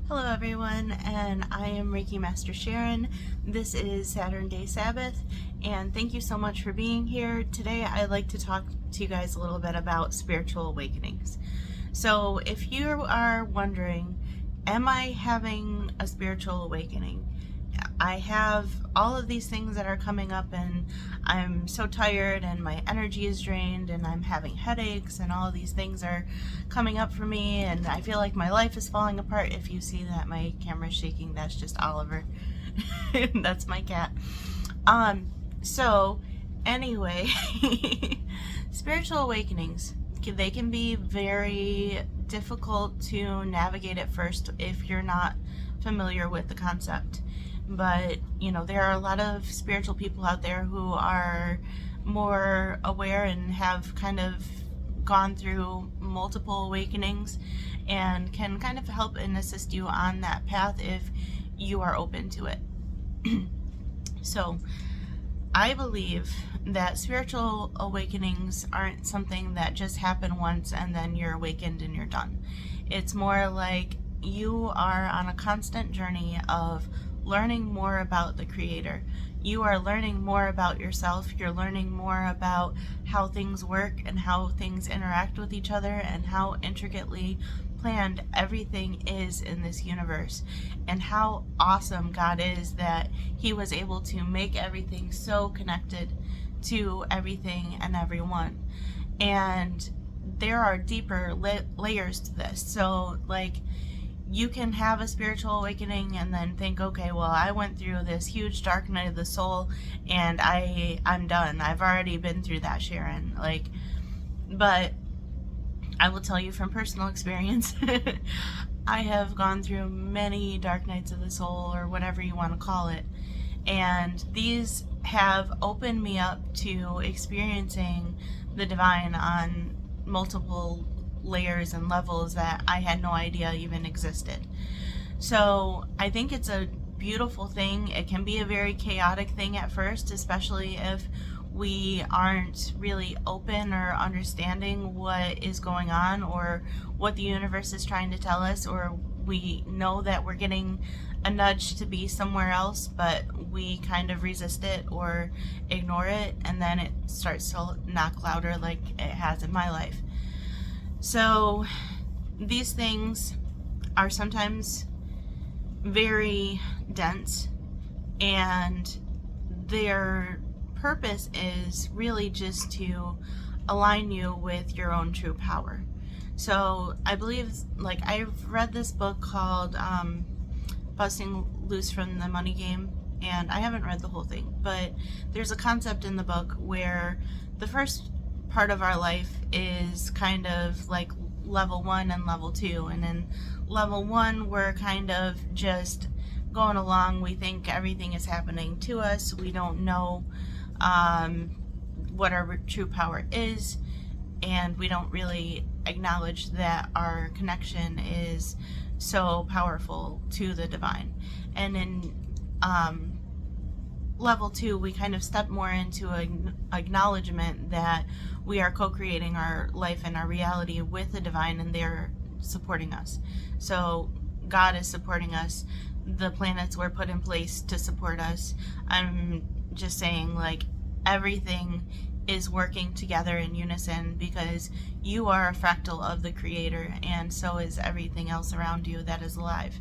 Hello everyone, and I am Reiki Master Sharon. This is Saturn Day Sabbath, and thank you so much for being here. Today I'd like to talk to you guys a little bit about spiritual awakenings. So if you are wondering, am I having a spiritual awakening? I have all of these things that are coming up and I'm so tired and my energy is drained and I'm having headaches and all of these things are coming up for me and I feel like my life is falling apart. If you see that my camera is shaking, that's just Oliver. That's my cat. So anyway, spiritual awakenings, they can be very difficult to navigate at first if you're not familiar with the concept. But, you know, there are a lot of spiritual people out there who are more aware and have kind of gone through multiple awakenings and can kind of help and assist you on that path if you are open to it. So, I believe that spiritual awakenings aren't something that just happen once and then you're awakened and you're done. It's more like you are on a constant journey of learning more about the Creator. You are learning more about yourself. You're learning more about how things work and how things interact with each other and how intricately planned everything is in this universe, and how awesome God is that He was able to make everything so connected to everything and everyone. And there are deeper layers to this. So, like, you can have a spiritual awakening and then think, okay, well, I went through this huge dark night of the soul and I'm done. I've already been through that, Sharon. But I will tell you from personal experience, I have gone through many dark nights of the soul, or whatever you want to call it. And these have opened me up to experiencing the divine on multiple layers and levels that I had no idea even existed. So I think it's a beautiful thing. It can be a very chaotic thing at first, especially if we aren't really open or understanding what is going on or what the universe is trying to tell us, or we know that we're getting a nudge to be somewhere else, but we kind of resist it or ignore it, and then it starts to knock louder like it has in my life. So these things are sometimes very dense, and their purpose is really just to align you with your own true power. So I believe, like, I've read this book called Busting Loose from the Money Game, and I haven't read the whole thing, but there's a concept in the book where the first part of our life is kind of like level 1 and level 2, and in level 1 we're kind of just going along. We think everything is happening to us. We don't know what our true power is, and we don't really acknowledge that our connection is so powerful to the divine. And in level 2, we kind of step more into an acknowledgement that we are co-creating our life and our reality with the divine, and they're supporting us. So God is supporting us. The planets were put in place to support us. I'm just saying, like, everything is working together in unison because you are a fractal of the Creator, and so is everything else around you that is alive.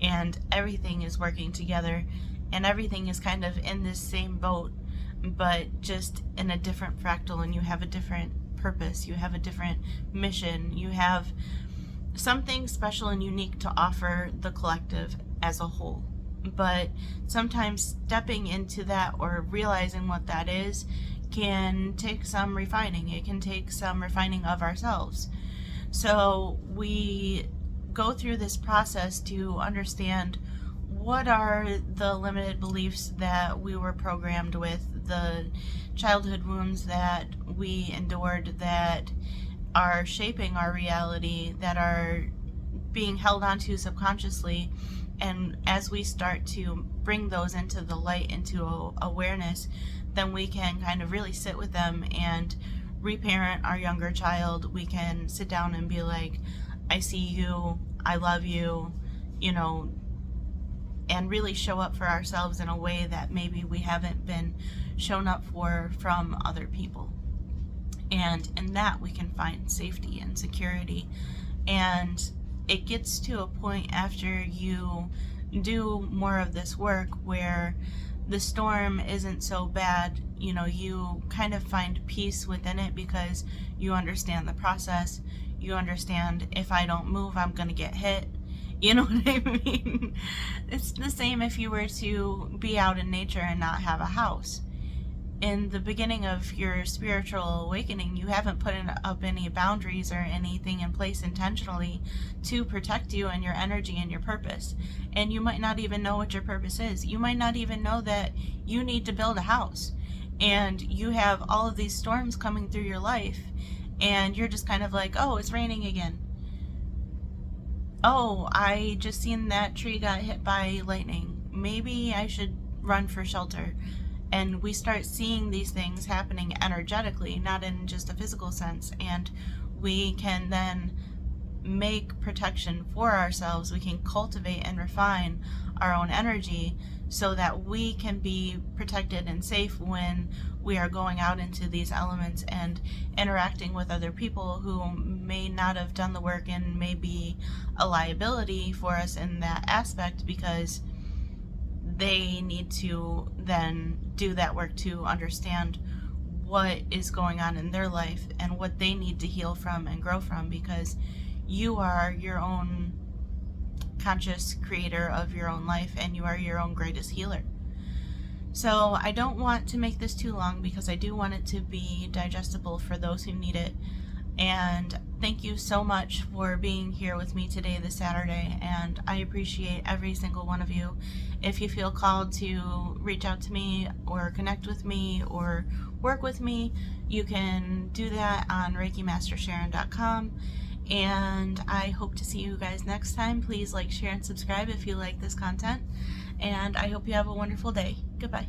And everything is working together, and everything is kind of in this same boat, but just in a different fractal, and you have a different purpose, you have a different mission, you have something special and unique to offer the collective as a whole. But sometimes stepping into that or realizing what that is can take some refining. It can take some refining of ourselves. So we go through this process to understand what are the limited beliefs that we were programmed with, the childhood wounds that we endured that are shaping our reality, that are being held onto subconsciously. And as we start to bring those into the light, into awareness, then we can kind of really sit with them and reparent our younger child. We can sit down and be like, I see you, I love you, you know, and really show up for ourselves in a way that maybe we haven't been shown up for from other people. And in that we can find safety and security. And it gets to a point after you do more of this work where the storm isn't so bad, you know, you kind of find peace within it because you understand the process. You understand, if I don't move, I'm going to get hit. You know what I mean? It's the same if you were to be out in nature and not have a house. In the beginning of your spiritual awakening, you haven't put up any boundaries or anything in place intentionally to protect you and your energy and your purpose. And you might not even know what your purpose is. You might not even know that you need to build a house. And you have all of these storms coming through your life, and you're just kind of like, oh, it's raining again. Oh, I just seen that tree got hit by lightning. Maybe I should run for shelter. And we start seeing these things happening energetically, not in just a physical sense. And we can then make protection for ourselves. We can cultivate and refine our own energy so that we can be protected and safe when we are going out into these elements and interacting with other people who may not have done the work and may be a liability for us in that aspect, because they need to then do that work to understand what is going on in their life and what they need to heal from and grow from, because you are your own conscious creator of your own life and you are your own greatest healer. So I don't want to make this too long because I do want it to be digestible for those who need it. And thank you so much for being here with me today, this Saturday, and I appreciate every single one of you. If you feel called to reach out to me or connect with me or work with me, you can do that on ReikiMasterSharon.com. And I hope to see you guys next time. Please like, share, and subscribe if you like this content. And I hope you have a wonderful day. Goodbye.